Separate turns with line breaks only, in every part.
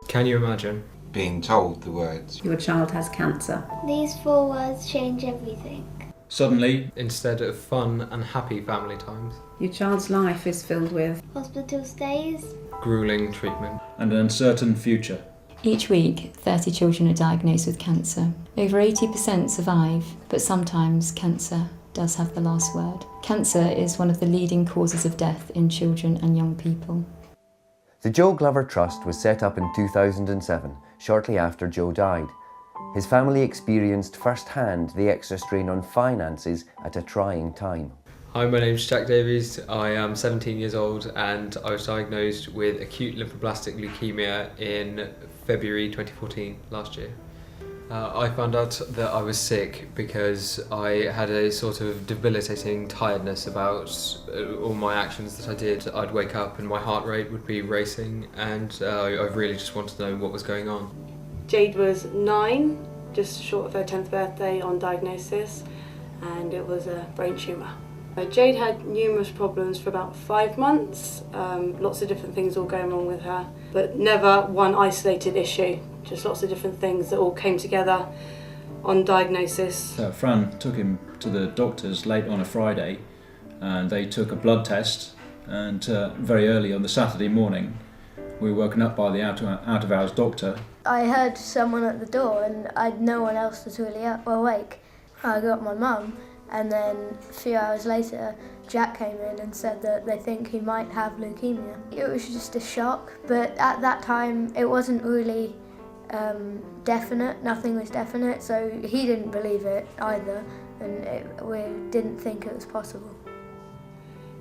Can you imagine?
Being told the words.
Your child has cancer.
These 4 words change everything.
Suddenly,
Instead of fun and happy family times,
Your child's life is filled with
Hospital stays.
grueling treatment.
and an uncertain future.
Each week, 30 children are diagnosed with cancer. Over 80% survive, but sometimes cancer does have the last word. Cancer is one of the leading causes of death in children and young people.
The Joe Glover Trust was set up in 2007, shortly after Joe died. His family experienced firsthand the extra strain on finances at a trying time.
Hi, my name's Jack Davies. I am 17 years old and I was diagnosed with acute lymphoblastic leukemia in February 2014, last year. I found out that I was sick because I had a sort of debilitating tiredness about all my actions that I did. I'd wake up and my heart rate would be racing, and I really just wanted to know what was going on.
Jade was 9, just short of her 10th birthday on diagnosis, and it was a brain tumour. Jade had numerous problems for about 5 months, lots of different things all going wrong with her, but never one isolated issue, just lots of different things that all came together on diagnosis.
Fran took him to the doctors late on a Friday, and they took a blood test, and very early on the Saturday morning we were woken up by the out-of-hours doctor.
I heard someone at the door and no one else was really awake. I got my mum, and then a few hours later Jack came in and said that they think he might have leukemia. It was just a shock, but at that time it wasn't really definite, nothing was definite, so he didn't believe it either, and we didn't think it was possible.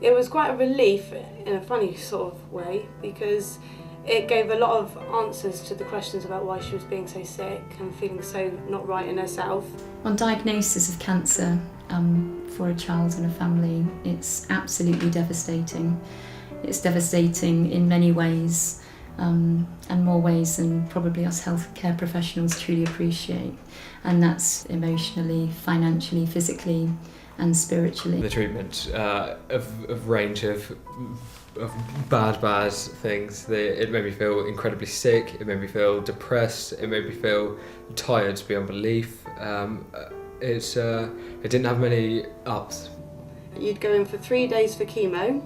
It was quite a relief in a funny sort of way, because it gave a lot of answers to the questions about why she was being so sick and feeling so not right in herself.
On diagnosis of cancer for a child and a family, it's absolutely devastating. It's devastating in many ways, and more ways than probably us healthcare professionals truly appreciate. And that's emotionally, financially, physically and spiritually.
The treatment of range of bad things. It made me feel incredibly sick, it made me feel depressed, it made me feel tired beyond belief. It didn't have many ups.
You'd go in for 3 days for chemo,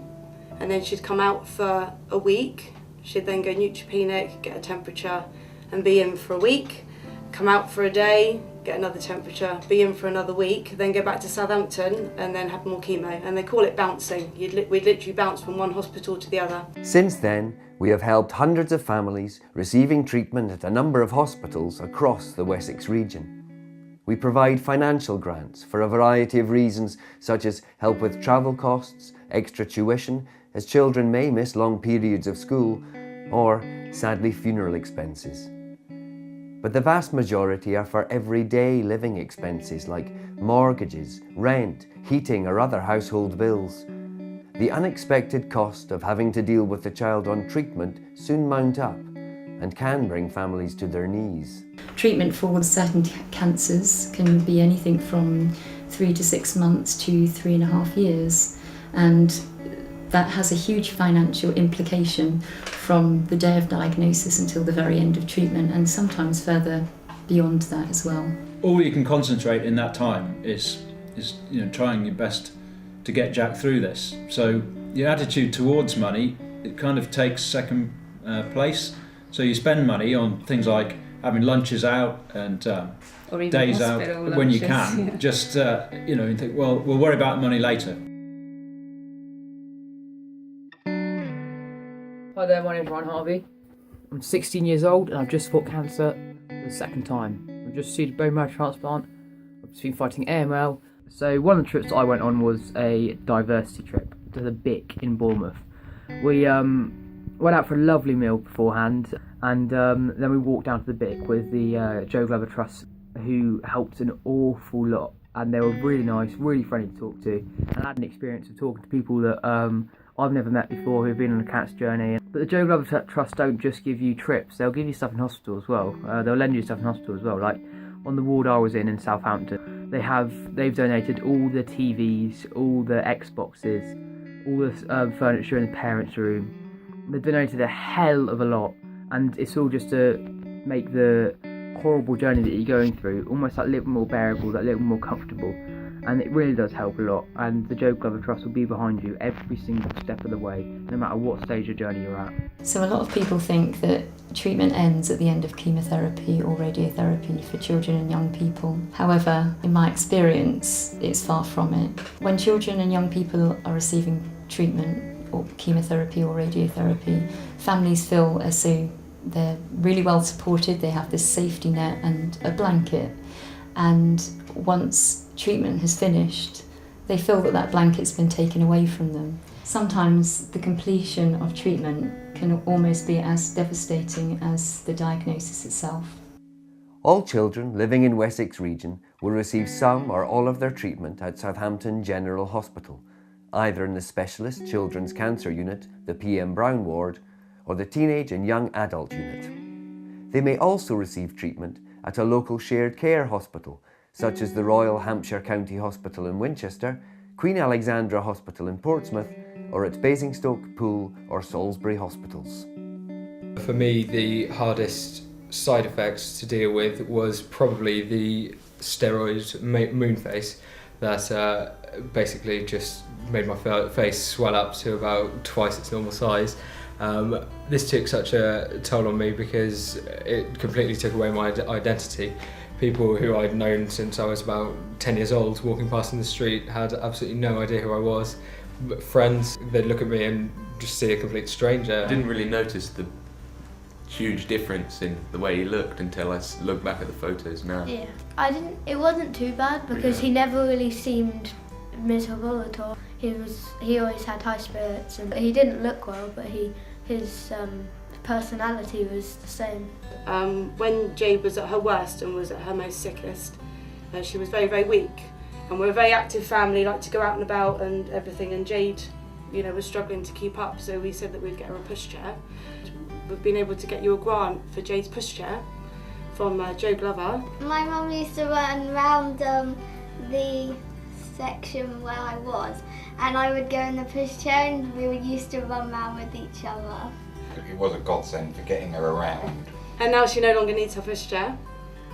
and then she'd come out for a week. She'd then go neutropenic, get a temperature, and be in for a week. Come out for a day, get another temperature, be in for another week, then go back to Southampton and then have more chemo. And they call it bouncing. We'd literally bounce from one hospital to the other.
Since then, we have helped hundreds of families receiving treatment at a number of hospitals across the Wessex region. We provide financial grants for a variety of reasons, such as help with travel costs, extra tuition, as children may miss long periods of school, or, sadly, funeral expenses. But the vast majority are for everyday living expenses like mortgages, rent, heating or other household bills. The unexpected cost of having to deal with the child on treatment soon mount up and can bring families to their knees.
Treatment for certain cancers can be anything from 3 to 6 months to 3.5 years, and that has a huge financial implication from the day of diagnosis until the very end of treatment, and sometimes further beyond that as well.
All you can concentrate in that time is trying your best to get Jack through this. So your attitude towards money, it kind of takes second place. So you spend money on things like having lunches out and days out
lunches,
when you can.
Yeah.
Just you think, well, we'll worry about money later.
Hi there, my name's Ryan Harvey. I'm 16 years old and I've just fought cancer for the second time. I've just received a bone marrow transplant. I've just been fighting AML. So one of the trips that I went on was a diversity trip to the BIC in Bournemouth. We went out for a lovely meal beforehand, and then we walked down to the BIC with the Joe Glover Trust, who helped an awful lot, and they were really nice, really friendly to talk to, and I had an experience of talking to people that I've never met before who've been on a cancer journey. But the Joe Glover Trust don't just give you trips, they'll give you stuff in hospital as well. They'll lend you stuff in hospital as well. Like on the ward I was in Southampton, they've donated all the TVs, all the Xboxes, all the furniture in the parents' room. They've donated a hell of a lot, and it's all just to make the horrible journey that you're going through almost that little more bearable, that little more comfortable, and it really does help a lot. And the Joe Glover Trust will be behind you every single step of the way, no matter what stage of journey you're at.
So a lot of people think that treatment ends at the end of chemotherapy or radiotherapy for children and young people. However, in my experience, it's far from it. When children and young people are receiving treatment or chemotherapy or radiotherapy, families feel as though they're really well supported, they have this safety net and a blanket, and once treatment has finished, they feel that that blanket's been taken away from them. Sometimes the completion of treatment can almost be as devastating as the diagnosis itself.
All children living in Wessex region will receive some or all of their treatment at Southampton General Hospital, either in the Specialist Children's Cancer Unit, the PM Brown Ward, or the Teenage and Young Adult Unit. They may also receive treatment at a local shared care hospital, such as the Royal Hampshire County Hospital in Winchester, Queen Alexandra Hospital in Portsmouth, or at Basingstoke, Poole or Salisbury hospitals.
For me, the hardest side effects to deal with was probably the steroid moon face that basically just made my face swell up to about twice its normal size. This took such a toll on me because it completely took away my identity. People who I'd known since I was about 10 years old, walking past in the street, had absolutely no idea who I was. But friends, they'd look at me and just see a complete stranger.
I didn't really notice the huge difference in the way he looked until I look back at the photos now.
Yeah, it wasn't too bad because he never really seemed miserable at all. He always had high spirits, and he didn't look well, but his personality was the same.
When Jade was at her worst and was at her most sickest, she was very, very weak. And we're a very active family, like to go out and about and everything, and Jade, was struggling to keep up, so we said that we'd get her a pushchair. We've been able to get you a grant for Jade's pushchair from Joe Glover.
My mum used to run around the section where I was, and I would go in the pushchair and we used to run around with each other.
It was a godsend for getting her around.
And now she no longer needs her pushchair,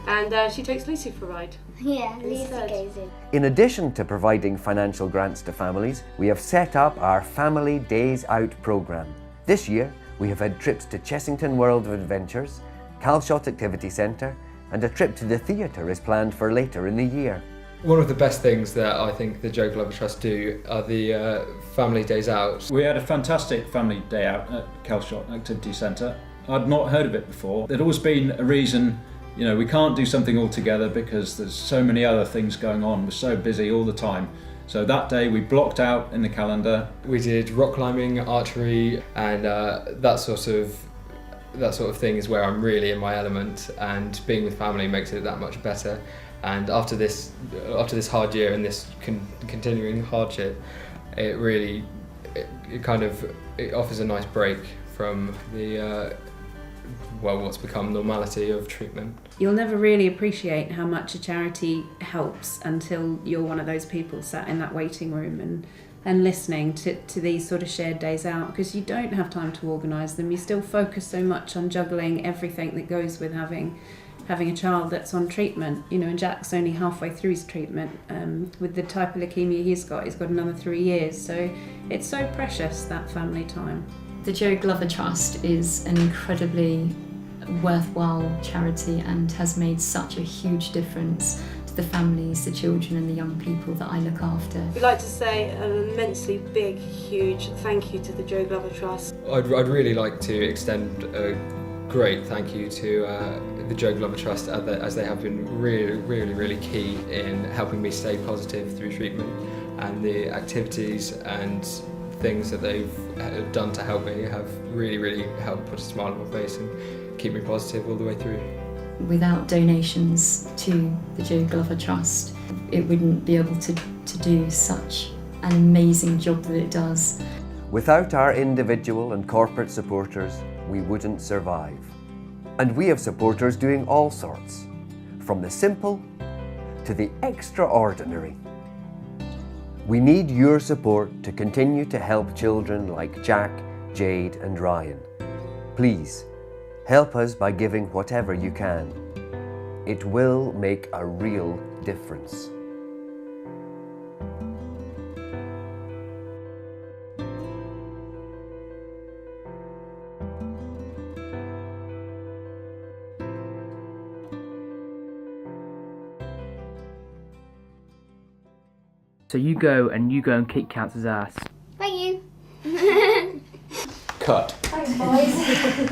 and she takes Lucy for a ride.
Yeah, Lucy
Instead.
goes in.
In addition to providing financial grants to families, we have set up our Family Days Out programme. This year, we have had trips to Chessington World of Adventures, Calshot Activity Centre, and a trip to the theatre is planned for later in the year.
One of the best things that I think the Joe Glover Trust do are the Family Days Out.
We had a fantastic family day out at Calshot Activity Centre. I'd not heard of it before. There'd always been a reason, we can't do something all together because there's so many other things going on. We're so busy all the time. So that day we blocked out in the calendar.
We did rock climbing, archery, and that sort of thing is where I'm really in my element, and being with family makes it that much better. And after this hard year and this continuing hardship, it really it offers a nice break from the what's become normality of treatment.
You'll never really appreciate how much a charity helps until you're one of those people sat in that waiting room and listening to these sort of shared days out, because you don't have time to organise them. You still focus so much on juggling everything that goes with having a child that's on treatment, and Jack's only halfway through his treatment. With the type of leukaemia he's got another 3 years, so it's so precious, that family time.
The Joe Glover Trust is an incredibly worthwhile charity and has made such a huge difference to the families, the children and the young people that I look after.
We'd like to say an immensely big, huge thank you to the Joe Glover Trust.
I'd really like to extend a great thank you to the Joe Glover Trust, as they have been really, really, really key in helping me stay positive through treatment, and the activities and things that they've done to help me have really, really helped put a smile on my face and keep me positive all the way through.
Without donations to the Joe Glover Trust, it wouldn't be able to do such an amazing job that it does.
Without our individual and corporate supporters, we wouldn't survive. And we have supporters doing all sorts, from the simple to the extraordinary. We need your support to continue to help children like Jack, Jade and Ryan. Please, Help us by giving whatever you can. It will make a real difference.
So you go and kick cancer's ass.
Thank you.
Cut.
Thanks, boys.